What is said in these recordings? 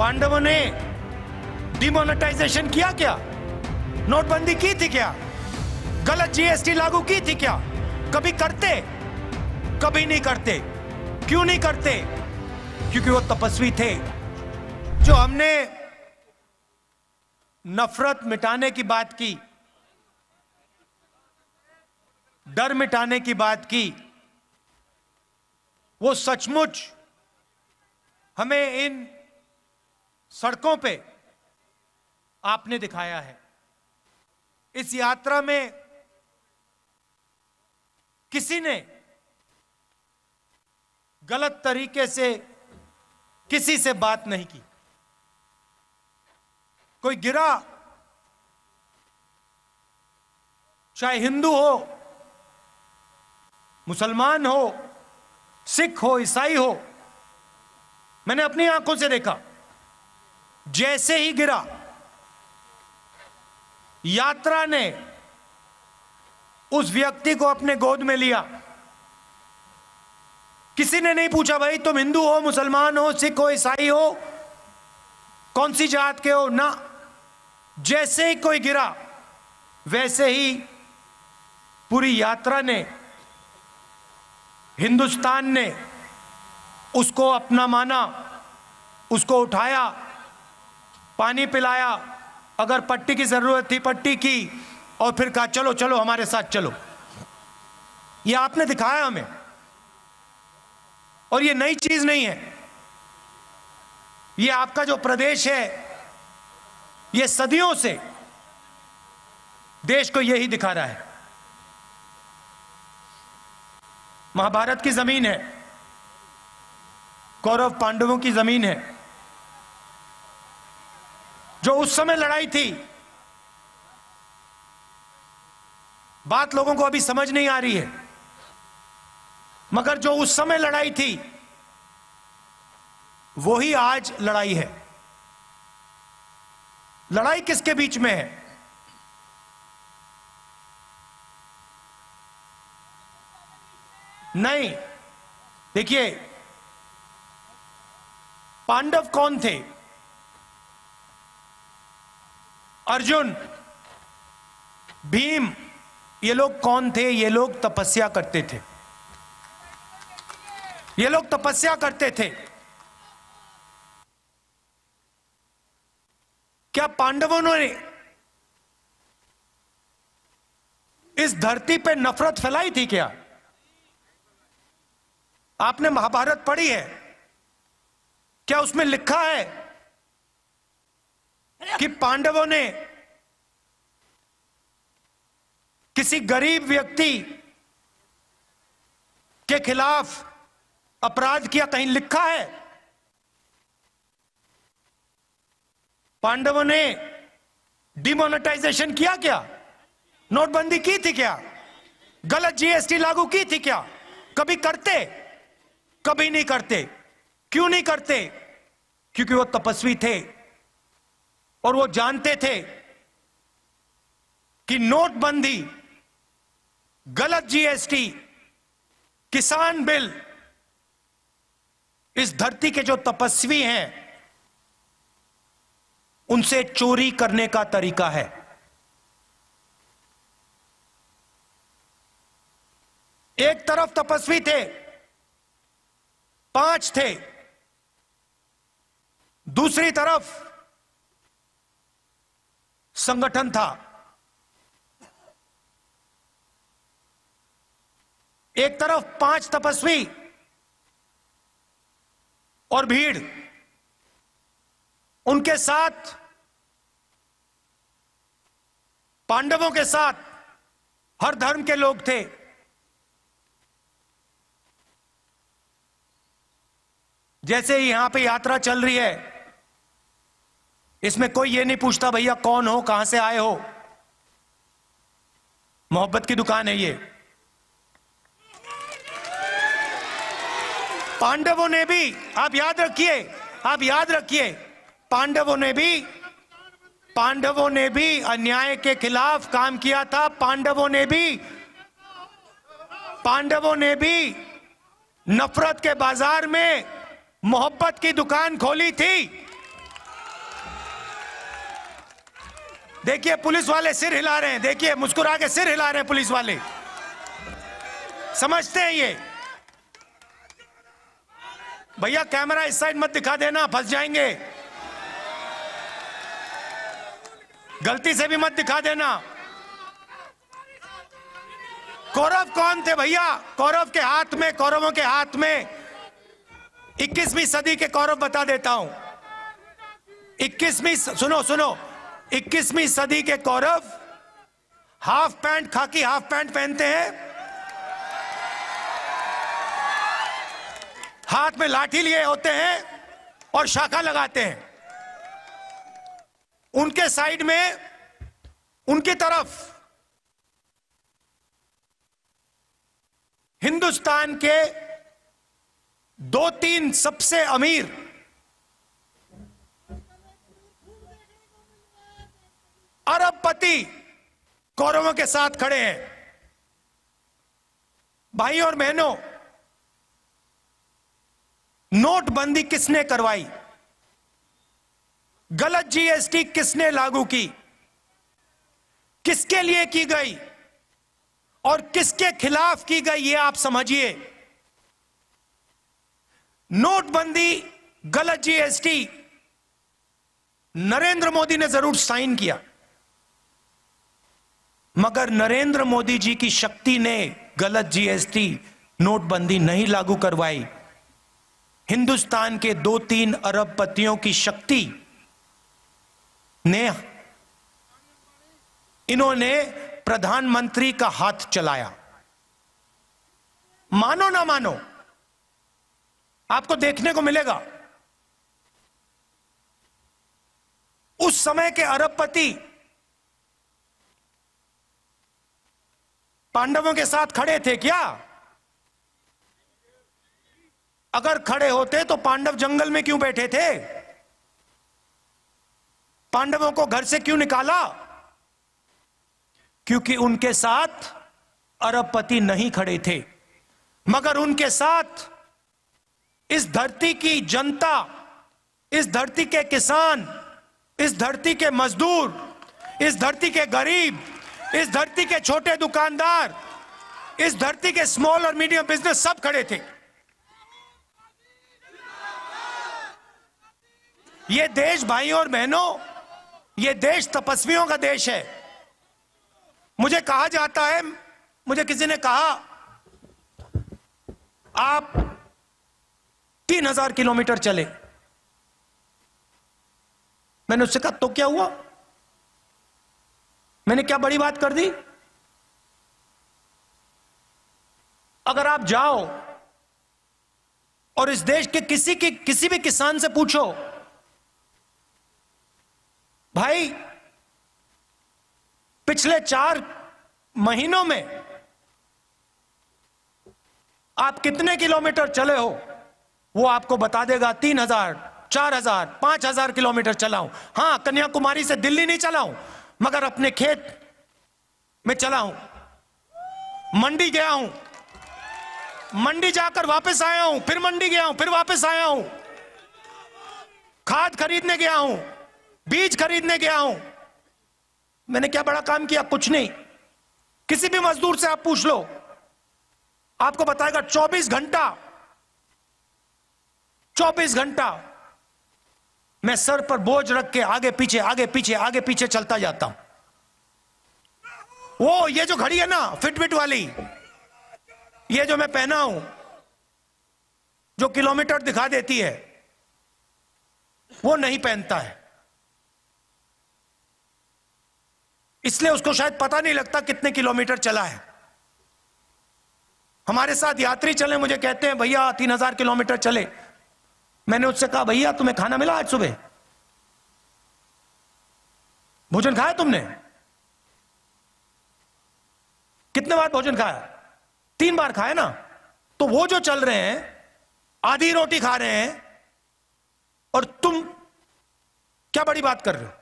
पांडवों ने डिमोनेटाइजेशन किया क्या? नोटबंदी की थी क्या? गलत जीएसटी लागू की थी क्या? कभी करते? कभी नहीं करते। क्यों नहीं करते? क्योंकि वो तपस्वी थे। जो हमने नफरत मिटाने की बात की, डर मिटाने की बात की, वो सचमुच हमें इन सड़कों पे आपने दिखाया है। इस यात्रा में किसी ने गलत तरीके से किसी से बात नहीं की। कोई गिरा, चाहे हिंदू हो, मुसलमान हो, सिख हो, ईसाई हो, मैंने अपनी आंखों से देखा। जैसे ही गिरा, यात्रा ने उस व्यक्ति को अपने गोद में लिया। किसी ने नहीं पूछा भाई तुम हिंदू हो, मुसलमान हो, सिख हो, ईसाई हो, कौन सी जात के हो, ना। जैसे ही कोई गिरा, वैसे ही पूरी यात्रा ने, हिंदुस्तान ने उसको अपना माना, उसको उठाया, पानी पिलाया, अगर पट्टी की जरूरत थी पट्टी की, और फिर कहा चलो चलो हमारे साथ चलो। ये आपने दिखाया हमें, और ये नई चीज नहीं है। ये आपका जो प्रदेश है, ये सदियों से देश को यही दिखा रहा है। महाभारत की जमीन है, कौरव पांडवों की जमीन है। जो उस समय लड़ाई थी, बात लोगों को अभी समझ नहीं आ रही है, मगर जो उस समय लड़ाई थी वही आज लड़ाई है। लड़ाई किसके बीच में है? नहीं, देखिए, पांडव कौन थे? अर्जुन, भीम, ये लोग कौन थे? ये लोग तपस्या करते थे। ये लोग तपस्या करते थे। क्या पांडवों ने इस धरती पे नफरत फैलाई थी क्या? आपने महाभारत पढ़ी है, क्या उसमें लिखा है कि पांडवों ने किसी गरीब व्यक्ति के खिलाफ अपराध किया? कहीं लिखा है? पांडवों ने डिमोनेटाइजेशन किया क्या? नोटबंदी की थी क्या? गलत जीएसटी लागू की थी क्या? कभी करते? कभी नहीं करते। क्यों नहीं करते? क्योंकि वो तपस्वी थे और वो जानते थे कि नोटबंदी, गलत जीएसटी, किसान बिल, इस धरती के जो तपस्वी हैं उनसे चोरी करने का तरीका है। एक तरफ तपस्वी थे, 5 थे, दूसरी तरफ संगठन था। एक तरफ 5 तपस्वी और भीड़, उनके साथ, पांडवों के साथ हर धर्म के लोग थे। जैसे ही यहां पे यात्रा चल रही है, इसमें कोई ये नहीं पूछता भैया कौन हो, कहां से आए हो। मोहब्बत की दुकान है ये। पांडवों ने भी, आप याद रखिए, आप याद रखिए, पांडवों ने भी अन्याय के खिलाफ काम किया था। पांडवों ने भी नफरत के बाजार में मोहब्बत की दुकान खोली थी। देखिए पुलिस वाले सिर हिला रहे हैं, देखिए मुस्कुरा के सिर हिला रहे हैं पुलिस वाले, समझते हैं ये। भैया कैमरा इस साइड मत दिखा देना, फंस जाएंगे, गलती से भी मत दिखा देना। कौरव कौन थे भैया? कौरव के हाथ में, कौरवों के हाथ में 21वीं सदी के कौरव बता देता हूं। 21वीं, सुनो सुनो, 21वीं सदी के कौरव हाफ पैंट, खाकी हाफ पैंट पहनते हैं, हाथ में लाठी लिए होते हैं और शाखा लगाते हैं। उनके साइड में, उनकी तरफ हिंदुस्तान के 2-3 सबसे अमीर अरबपति कौरवों के साथ खड़े हैं। भाई और बहनों, नोटबंदी किसने करवाई? गलत जीएसटी किसने लागू की? किसके लिए की गई और किसके खिलाफ की गई, ये आप समझिए। नोटबंदी, गलत जीएसटी नरेंद्र मोदी ने जरूर साइन किया, मगर नरेंद्र मोदी जी की शक्ति ने गलत जीएसटी, नोटबंदी नहीं लागू करवाई। हिंदुस्तान के 2-3 अरबपतियों की शक्ति ने, इन्होंने प्रधानमंत्री का हाथ चलाया। मानो ना मानो, आपको देखने को मिलेगा उस समय के अरबपति पांडवों के साथ खड़े थे क्या? अगर खड़े होते तो पांडव जंगल में क्यों बैठे थे? पांडवों को घर से क्यों निकाला? क्योंकि उनके साथ अरबपति नहीं खड़े थे, मगर उनके साथ इस धरती की जनता, इस धरती के किसान, इस धरती के मजदूर, इस धरती के गरीब, इस धरती के छोटे दुकानदार, इस धरती के स्मॉल और मीडियम बिजनेस सब खड़े थे। ये देश भाइयों और बहनों, ये देश तपस्वियों का देश है। मुझे कहा जाता है, मुझे किसी ने कहा आप 3000 किलोमीटर चले। मैंने उससे कहा तो क्या हुआ? मैंने क्या बड़ी बात कर दी? अगर आप जाओ और इस देश के किसी भी किसान से पूछो, भाई पिछले 4 महीनों में आप कितने किलोमीटर चले हो, वो आपको बता देगा 3000, 4000, 5000 किलोमीटर चला हूं। हां, कन्याकुमारी से दिल्ली नहीं चला हूं, मगर अपने खेत में चला हूं, मंडी गया हूं, मंडी जाकर वापस आया हूं, फिर मंडी गया हूं, फिर वापस आया हूं, खाद खरीदने गया हूं, बीज खरीदने गया हूं। मैंने क्या बड़ा काम किया? कुछ नहीं। किसी भी मजदूर से आप पूछ लो, आपको बताएगा 24 घंटा मैं सर पर बोझ रख के आगे पीछे आगे पीछे आगे पीछे चलता जाता हूं। वो ये जो घड़ी है ना फिटबिट वाली, ये जो मैं पहना हूं, जो किलोमीटर दिखा देती है, वो नहीं पहनता है, इसलिए उसको शायद पता नहीं लगता कितने किलोमीटर चला है। हमारे साथ यात्री चले, मुझे कहते हैं भैया 3000 किलोमीटर चले। मैंने उससे कहा भैया तुम्हें खाना मिला आज सुबह? भोजन खाया तुमने? कितने बार भोजन खाया? 3 बार खाया ना। तो वो जो चल रहे हैं, आधी रोटी खा रहे हैं, और तुम क्या बड़ी बात कर रहे हो?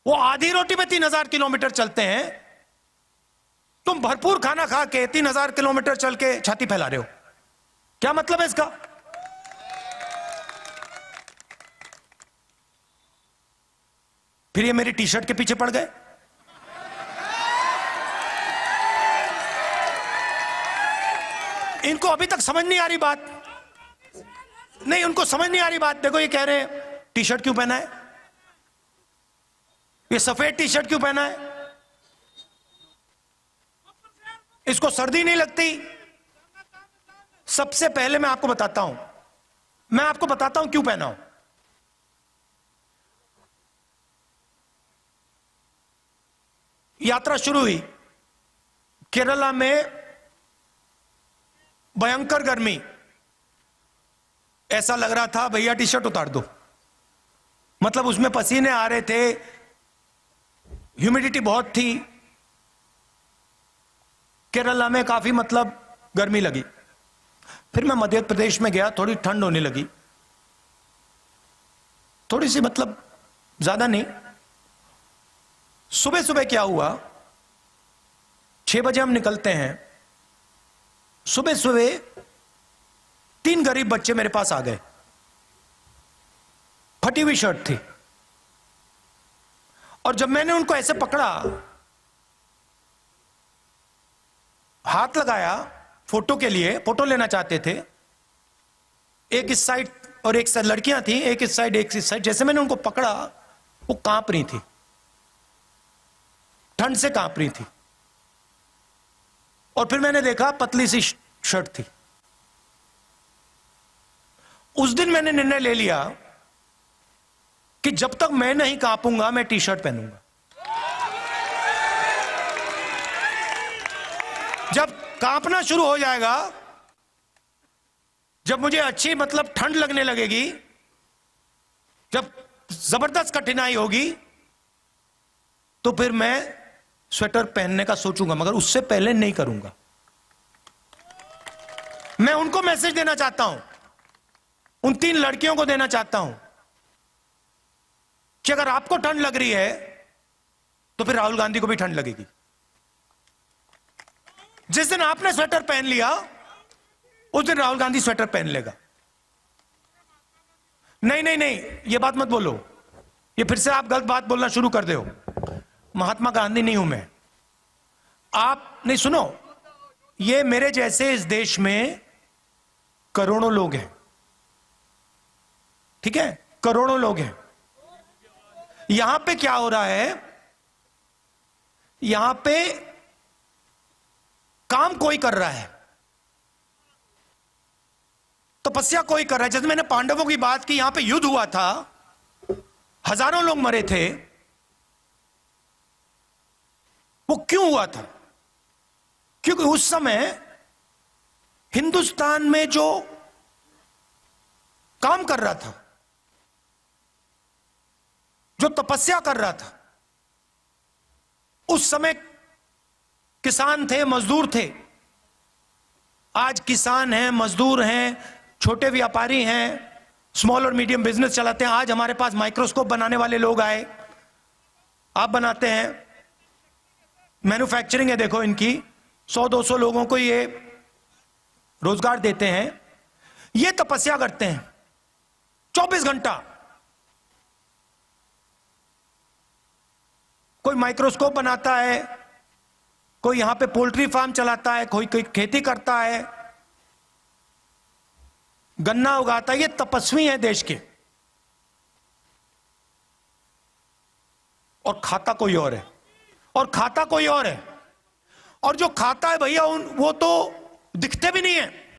वो आधी रोटी पे 3000 किलोमीटर चलते हैं, तुम भरपूर खाना खा के 3000 किलोमीटर चल के छाती फैला रहे हो। क्या मतलब है इसका? फिर ये मेरी टी शर्ट के पीछे पड़ गए। इनको अभी तक समझ नहीं आ रही बात, नहीं उनको समझ नहीं आ रही बात। देखो ये कह रहे हैं टी शर्ट क्यों पहना है, ये सफेद टी शर्ट क्यों पहना है, इसको सर्दी नहीं लगती। सबसे पहले मैं आपको बताता हूं क्यों पहना हूं। यात्रा शुरू हुई, केरला में भयंकर गर्मी, ऐसा लग रहा था भैया टी शर्ट उतार दो, मतलब उसमें पसीने आ रहे थे, ह्यूमिडिटी बहुत थी, केरला में काफी मतलब गर्मी लगी। फिर मैं मध्य प्रदेश में गया, थोड़ी ठंड होने लगी, थोड़ी सी मतलब ज्यादा नहीं। सुबह सुबह क्या हुआ, 6 बजे हम निकलते हैं, सुबह सुबह 3 गरीब बच्चे मेरे पास आ गए, फटी हुई शर्ट थी, और जब मैंने उनको ऐसे पकड़ा, हाथ लगाया फोटो के लिए, फोटो लेना चाहते थे, एक इस साइड और एक साइड लड़कियां थी, एक इस साइड एक इस साइड। जैसे मैंने उनको पकड़ा वो कांप रही थी, ठंड से कांप रही थी, और फिर मैंने देखा पतली सी शर्ट थी। उस दिन मैंने निर्णय ले लिया कि जब तक मैं नहीं कांपूंगा मैं टी शर्ट पहनूंगा। जब कांपना शुरू हो जाएगा, जब मुझे अच्छी मतलब ठंड लगने लगेगी, जब जबरदस्त कठिनाई होगी, तो फिर मैं स्वेटर पहनने का सोचूंगा, मगर उससे पहले नहीं करूंगा। मैं उनको मैसेज देना चाहता हूं, उन 3 लड़कियों को देना चाहता हूं कि अगर आपको ठंड लग रही है तो फिर राहुल गांधी को भी ठंड लगेगी। जिस दिन आपने स्वेटर पहन लिया उस दिन राहुल गांधी स्वेटर पहन लेगा। नहीं नहीं नहीं, ये बात मत बोलो, ये फिर से आप गलत बात बोलना शुरू कर दो। महात्मा गांधी नहीं हूं मैं, आप नहीं सुनो, ये मेरे जैसे इस देश में करोड़ों लोग हैं, ठीक है, करोड़ों लोग हैं। यहां पे क्या हो रहा है, यहां पे काम कोई कर रहा है, तपस्या कोई कर रहा है। जैसे मैंने पांडवों की बात की, यहां पे युद्ध हुआ था, हजारों लोग मरे थे, वो क्यों हुआ था? क्योंकि उस समय हिंदुस्तान में जो काम कर रहा था, जो तपस्या कर रहा था, उस समय किसान थे, मजदूर थे। आज किसान हैं, मजदूर हैं, छोटे व्यापारी हैं, स्मॉल और मीडियम बिजनेस चलाते हैं। आज हमारे पास माइक्रोस्कोप बनाने वाले लोग आए, आप बनाते हैं, मैन्युफैक्चरिंग है, देखो इनकी 100-200 लोगों को ये रोजगार देते हैं। ये तपस्या करते हैं 24 घंटा। कोई माइक्रोस्कोप बनाता है, कोई यहां पे पोल्ट्री फार्म चलाता है, कोई खेती करता है, गन्ना उगाता है। ये तपस्वी है देश के, और खाता कोई और है, और खाता कोई और है। और जो खाता है भैया वो तो दिखते भी नहीं है।